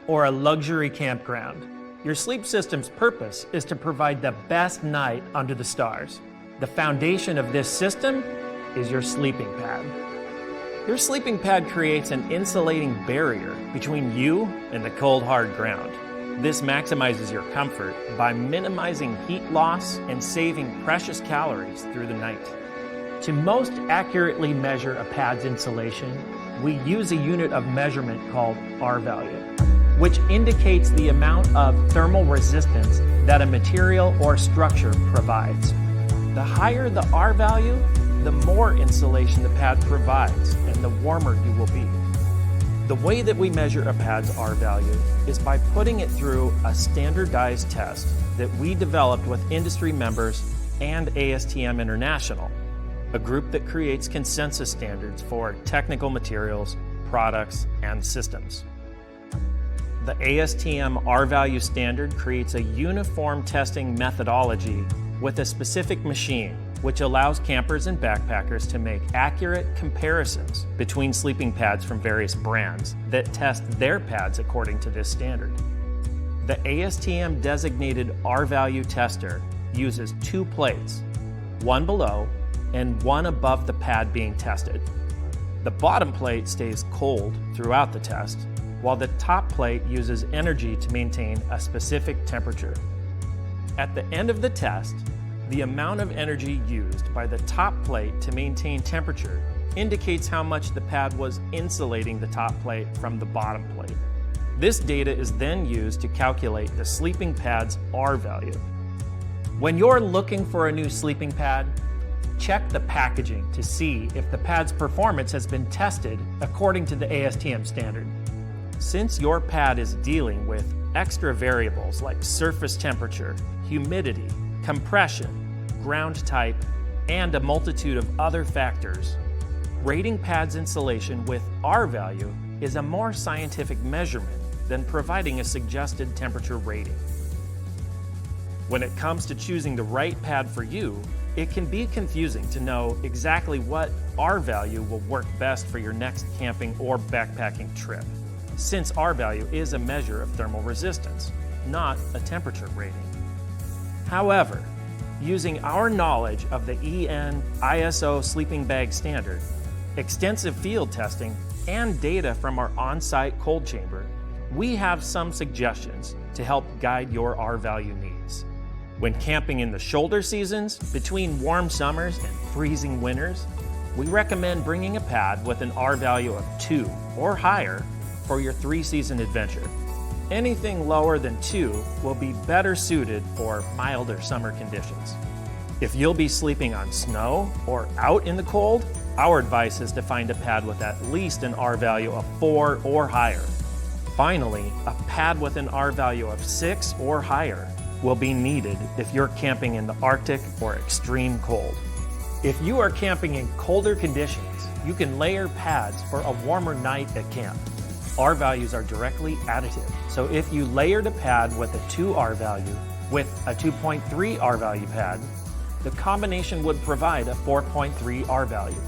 or a luxury campground. Your sleep system's purpose is to provide the best night under the stars. The foundation of this system is your sleeping pad. Your sleeping pad creates an insulating barrier between you and the cold, hard ground. This maximizes your comfort by minimizing heat loss and saving precious calories through the night. To most accurately measure a pad's insulation, we use a unit of measurement called R value, which indicates the amount of thermal resistance that a material or structure provides. The higher the R value, the more insulation the pad provides and the warmer you will be. The way that we measure a pad's R value is by putting it through a standardized test that we developed with industry members and ASTM International, a group that creates consensus standards for technical materials, products, and systems. The ASTM R value standard creates a uniform testing methodology with a specific machine, which allows campers and backpackers to make accurate comparisons between sleeping pads from various brands that test their pads according to this standard. The ASTM designated R value tester uses 2 plates, one below and one above the pad being tested. The bottom plate stays cold throughout the test, while the top plate uses energy to maintain a specific temperature. At the end of the test, the amount of energy used by the top plate to maintain temperature indicates how much the pad was insulating the top plate from the bottom plate. This data is then used to calculate the sleeping pad's R value. When you're looking for a new sleeping pad, check the packaging to see if the pad's performance has been tested according to the ASTM standard. Since your pad is dealing with extra variables like surface temperature, humidity, compression, ground type, and a multitude of other factors, rating pads insulation with R value is a more scientific measurement than providing a suggested temperature rating. When it comes to choosing the right pad for you, it can be confusing to know exactly what R value will work best for your next camping or backpacking trip, since R value is a measure of thermal resistance, not a temperature rating. However, using our knowledge of the EN ISO sleeping bag standard, extensive field testing, and data from our on-site cold chamber, we have some suggestions to help guide your R value needs. When camping in the shoulder seasons, between warm summers and freezing winters, we recommend bringing a pad with an R value of 2 or higher for your 3-season adventure. Anything lower than 2 will be better suited for milder summer conditions. If you'll be sleeping on snow or out in the cold, our advice is to find a pad with at least an R value of 4 or higher. Finally, a pad with an R value of 6 or higher will be needed if you're camping in the Arctic or extreme cold. If you are camping in colder conditions, you can layer pads for a warmer night at camp. R values are directly additive, so if you layered a pad with a 2 R value with a 2.3 R value pad, the combination would provide a 4.3 R value.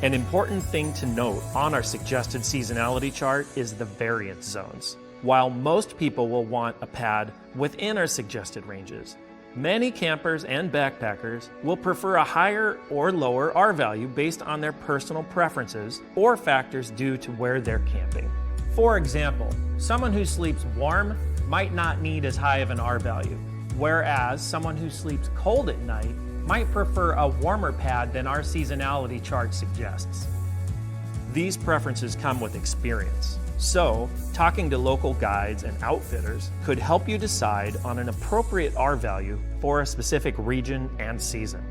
An important thing to note on our suggested seasonality chart is the variance zones. While most people will want a pad within our suggested ranges, many campers and backpackers will prefer a higher or lower R value based on their personal preferences or factors due to where they're camping. For example, someone who sleeps warm might not need as high of an R value, whereas someone who sleeps cold at night might prefer a warmer pad than our seasonality chart suggests. These preferences come with experience. So, talking to local guides and outfitters could help you decide on an appropriate R value for a specific region and season.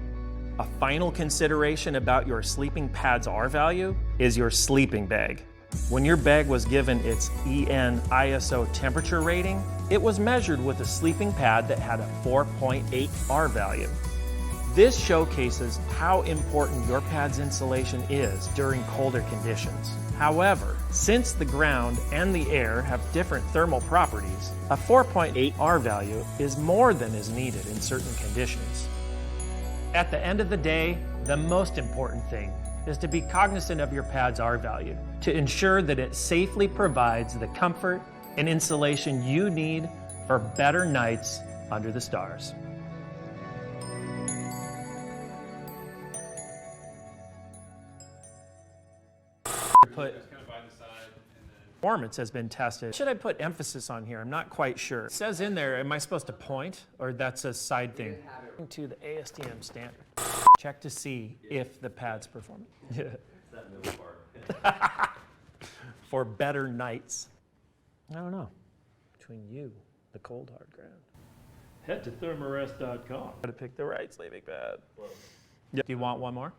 A final consideration about your sleeping pad's R value is your sleeping bag. When your bag was given its EN ISO temperature rating, it was measured with a sleeping pad that had a 4.8 R value. This showcases how important your pad's insulation is during colder conditions. However, since the ground and the air have different thermal properties, a 4.8 R value is more than is needed in certain conditions. At the end of the day, the most important thing is to be cognizant of your pad's R value, to ensure that it safely provides the comfort and insulation you need for better nights under the stars. Performance has been tested. Should I put emphasis on here? I'm not quite sure. It says in there, am I supposed to point, or that's a side thing? To the ASTM standard. Check to see if the pad's performing. Yeah. That middle part. For better nights. I don't know. Between you, the cold hard ground. Head to Therm-a-Rest.com. Got to pick the right sleeping pad. Yeah. Do you want one more?